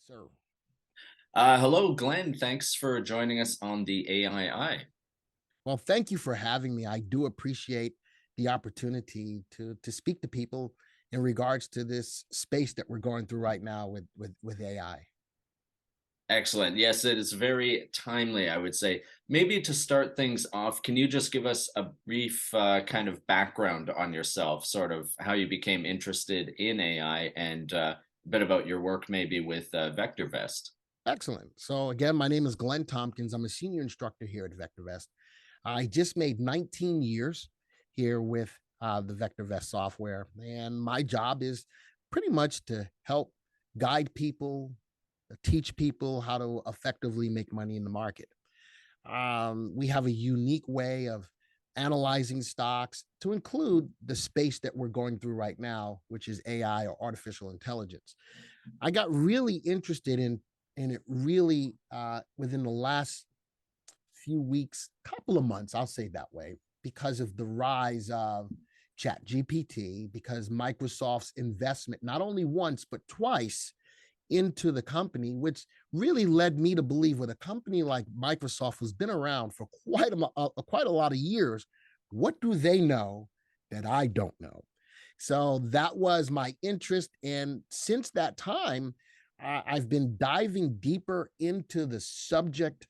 Sir. Hello, Glenn. Thanks for joining us on the AII. Well, thank you for having me. I do appreciate the opportunity to speak to people in regards to this space that we're going through right now with AI. Excellent. Yes, it is very timely, I would say. Maybe to start things off, can you just give us a brief kind of background on yourself, sort of how you became interested in AI and a bit about your work maybe with VectorVest? Excellent. So again, my name is Glenn Tompkins. I'm a senior instructor here at VectorVest. I just made 19 years here with the VectorVest software, and my job is pretty much to help guide people, teach people how to effectively make money in the market. We have a unique way of analyzing stocks to include the space that we're going through right now, which is AI or artificial intelligence. I got really interested in it really within the last few weeks, couple of months, I'll say that way, because of the rise of Chat GPT, because Microsoft's investment not only once but twice into the company, which really led me to believe with a company like Microsoft who's been around for quite a lot of years, what do they know that I don't know? So that was my interest. And since that time, I've been diving deeper into the subject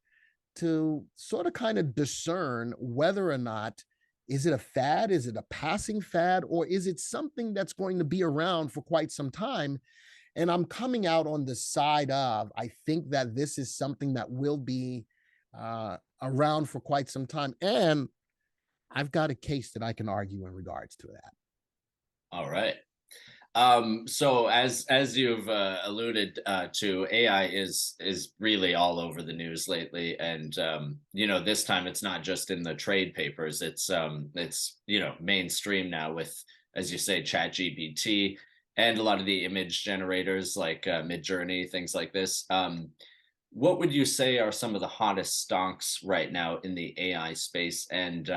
to sort of kind of discern whether or not is it a fad, is it a passing fad, or is it something that's going to be around for quite some time? And I'm coming out on the side of I think that this is something that will be around for quite some time, and I've got a case that I can argue in regards to that. All right. So as you've alluded to, AI is really all over the news lately, and this time it's not just in the trade papers. It's mainstream now with, as you say, ChatGPT and a lot of the image generators like Midjourney, things like this. What would you say are some of the hottest stocks right now in the AI space, and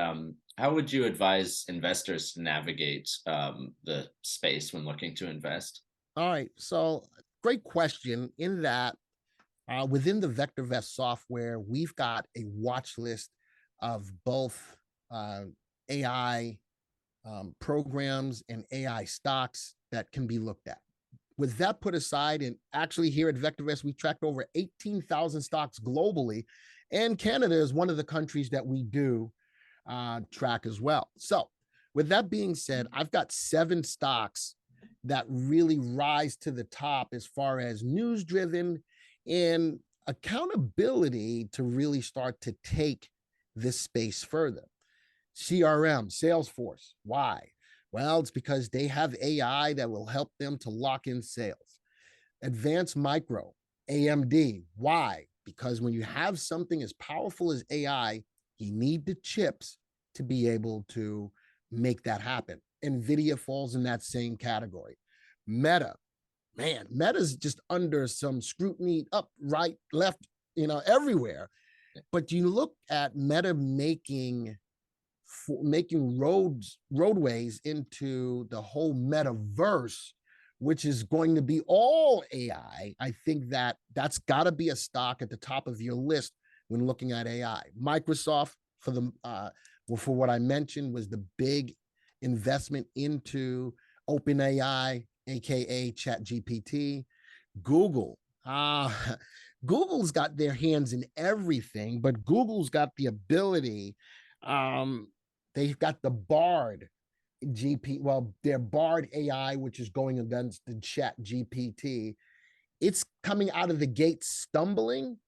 how would you advise investors to navigate the space when looking to invest? All right, so great question. In that, within the VectorVest software, we've got a watch list of both AI programs and AI stocks that can be looked at. With that put aside, and actually here at VectorVest, we tracked over 18,000 stocks globally, and Canada is one of the countries that we do track as well. So, with that being said, I've got 7 stocks that really rise to the top as far as news driven and accountability to really start to take this space further. CRM, Salesforce. Why? Well, it's because they have AI that will help them to lock in sales. Advanced Micro, AMD. Why? Because when you have something as powerful as AI, you need the chips to be able to make that happen. NVIDIA falls in that same category. Meta, man, Meta's just under some scrutiny up, right, left, everywhere. But you look at Meta making roadways into the whole metaverse, which is going to be all AI. I think that that's got to be a stock at the top of your list when looking at AI. Microsoft, for what I mentioned, was the big investment into OpenAI, aka ChatGPT. Google, Google's got their hands in everything, but Google's got the ability. They've got the Bard their Bard AI, which is going against the Chat GPT. It's coming out of the gate stumbling,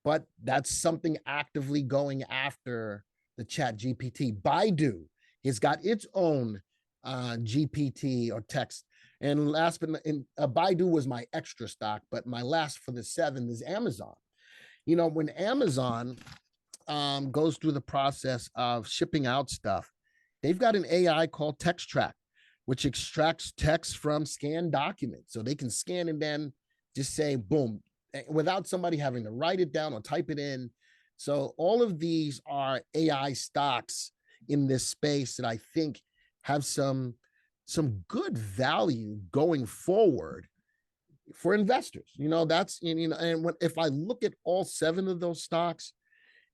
but that's something actively going after the Chat GPT. Baidu has got its own GPT or text. And last but not, Baidu was my extra stock, but my last for the 7 is Amazon. When Amazon goes through the process of shipping out stuff, they've got an AI called Text Track, which extracts text from scanned documents. So they can scan and then just say, boom, without somebody having to write it down or type it in. So all of these are AI stocks in this space that I think have some good value going forward for investors. That's, and if I look at all 7 of those stocks,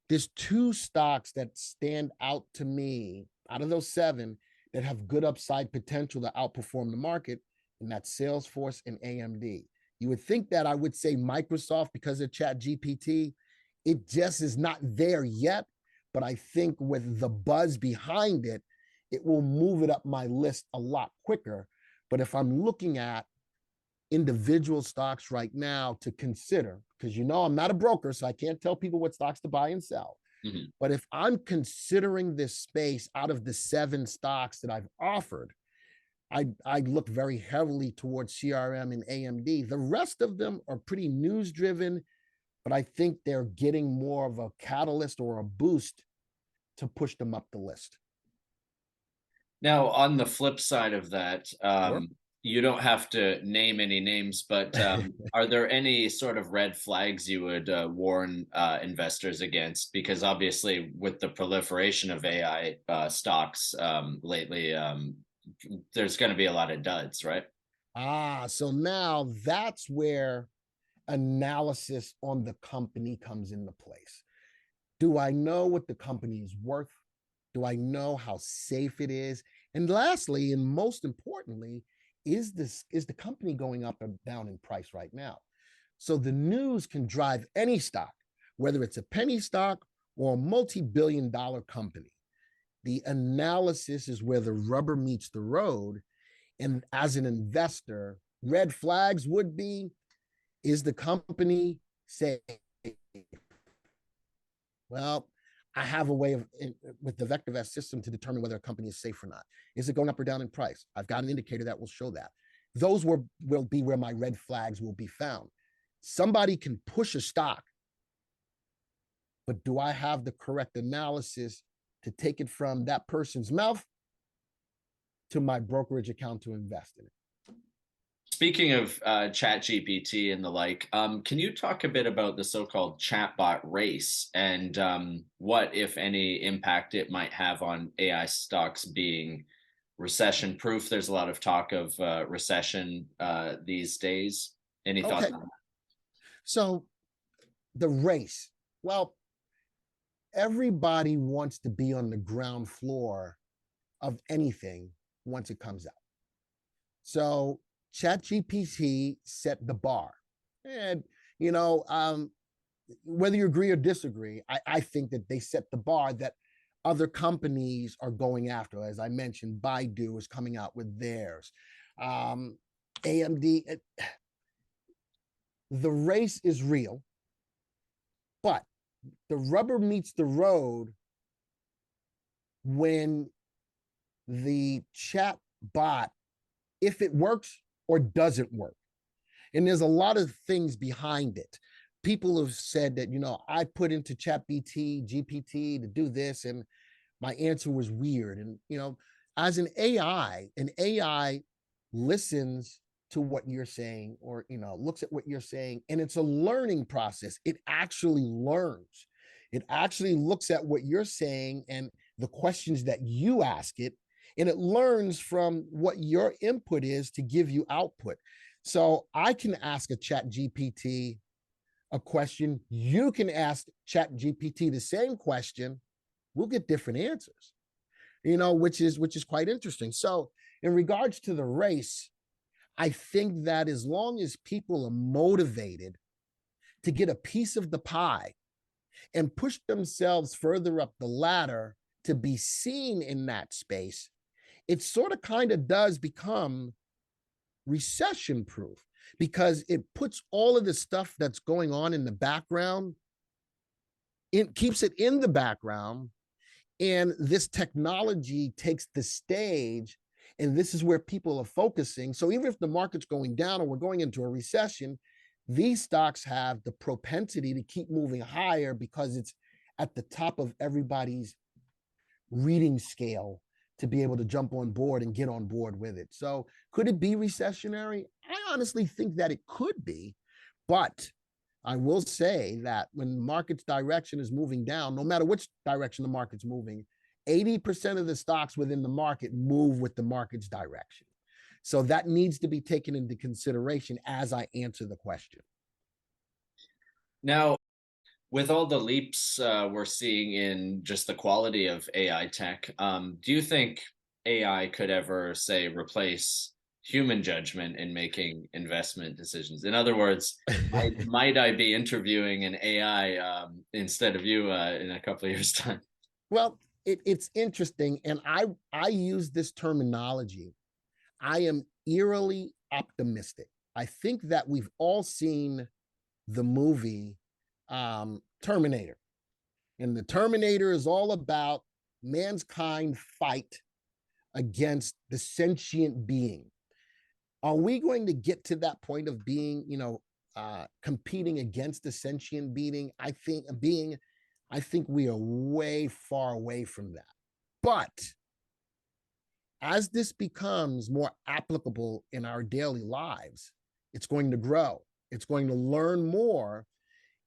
there's 2 stocks that stand out to me out of those 7 that have good upside potential to outperform the market, and that's Salesforce and AMD. You would think that I would say Microsoft because of ChatGPT. It just is not there yet, but I think with the buzz behind it, it will move it up my list a lot quicker. But if I'm looking at individual stocks right now to consider, because I'm not a broker, so I can't tell people what stocks to buy and sell. Mm-hmm. But if I'm considering this space out of the 7 stocks that I've offered, I look very heavily towards CRM and AMD. The rest of them are pretty news driven, but I think they're getting more of a catalyst or a boost to push them up the list. Now, on the flip side of that, Sure. you don't have to name any names, but are there any sort of red flags you would warn investors against? Because obviously, with the proliferation of AI stocks lately, there's going to be a lot of duds, right? So now that's where analysis on the company comes into place. Do I know what the company is worth? Do I know how safe it is? And lastly, and most importantly, is the company going up or down in price right now? So the news can drive any stock, whether it's a penny stock or a multi-billion-dollar company. The analysis is where the rubber meets the road. And as an investor, red flags would be, is the company safe? Well, I have a way of, with the VectorVest system, to determine whether a company is safe or not. Is it going up or down in price? I've got an indicator that will show that. Those will be where my red flags will be found. Somebody can push a stock, but do I have the correct analysis to take it from that person's mouth to my brokerage account to invest in it? Speaking of ChatGPT and the like, can you talk a bit about the so-called chatbot race and what, if any, impact it might have on AI stocks being recession proof? There's a lot of talk of recession these days. Any thoughts on that? So the race, well, everybody wants to be on the ground floor of anything once it comes out. So ChatGPT set the bar. And, whether you agree or disagree, I think that they set the bar that other companies are going after. As I mentioned, Baidu is coming out with theirs. AMD, the race is real, but the rubber meets the road when the chat bot, if it works or doesn't work. And there's a lot of things behind it. People have said that, I put into GPT to do this, and my answer was weird. And, as an AI listens to what you're saying, or, looks at what you're saying, and it's a learning process. It actually learns. It actually looks at what you're saying and the questions that you ask it, and it learns from what your input is to give you output. So I can ask a Chat GPT a question. You can ask Chat GPT the same question. We'll get different answers, which is quite interesting. So in regards to the race, I think that as long as people are motivated to get a piece of the pie and push themselves further up the ladder to be seen in that space, it sort of kind of does become recession proof, because it puts all of the stuff that's going on in the background, it keeps it in the background, and this technology takes the stage, and this is where people are focusing. So even if the market's going down or we're going into a recession, these stocks have the propensity to keep moving higher because it's at the top of everybody's reading scale to be able to jump on board and get on board with it. So could it be recessionary? I honestly think that it could be, but I will say that when the market's direction is moving down, no matter which direction the market's moving, 80% of the stocks within the market move with the market's direction. So that needs to be taken into consideration as I answer the question. Now, with all the leaps we're seeing in just the quality of AI tech, do you think AI could ever, say, replace human judgment in making investment decisions? In other words, might I be interviewing an AI instead of you in a couple of years' time? Well, it's interesting, and I use this terminology. I am eerily optimistic. I think that we've all seen the movie Terminator, and the Terminator is all about mankind fight against the sentient being. Are we going to get to that point of being, competing against the sentient being? I think we are way far away from that. But as this becomes more applicable in our daily lives, it's going to grow. It's going to learn more.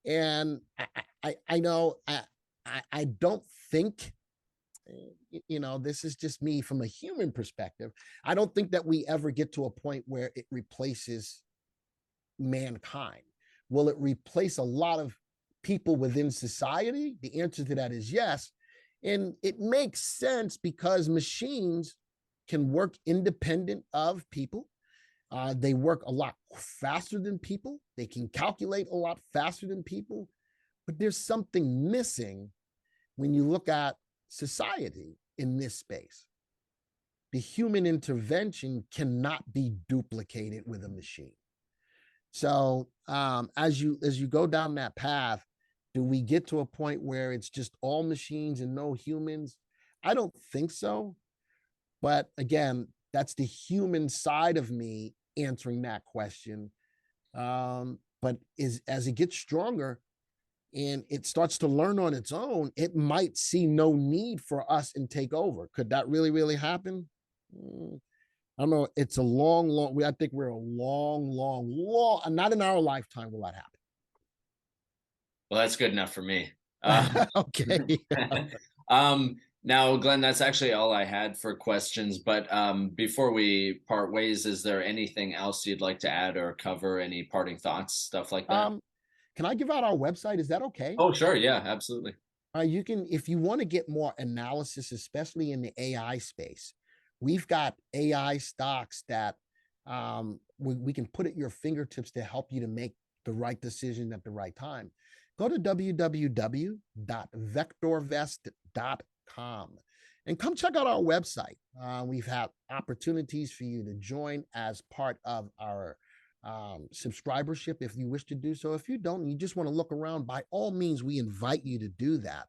And I know I don't think, this is just me from a human perspective. I don't think that we ever get to a point where it replaces mankind. Will it replace a lot of people within society? The answer to that is yes. And it makes sense because machines can work independent of people. They work a lot faster than people. They can calculate a lot faster than people. But there's something missing when you look at society in this space. The human intervention cannot be duplicated with a machine. So as you go down that path, do we get to a point where it's just all machines and no humans? I don't think so. But again, that's the human side of me answering that question. But as it gets stronger and it starts to learn on its own, it might see no need for us and take over. Could that really, really happen? I don't know. It's a long. I think we're a long. Not in our lifetime will that Well, that's good enough for me. happen. Okay. Now, Glenn, that's actually all I had for questions. But before we part ways, is there anything else you'd like to add or cover? Any parting thoughts, stuff like that? Can I give out our website? Is that okay? Oh, sure. Yeah, absolutely. You can, if you want to get more analysis, especially in the AI space, we've got AI stocks that we can put at your fingertips to help you to make the right decision at the right time. Go to www.vectorvest.com and come check out our website. We've had opportunities for you to join as part of our subscribership if you wish to do so. If you don't, you just want to look around, by all means, we invite you to do that.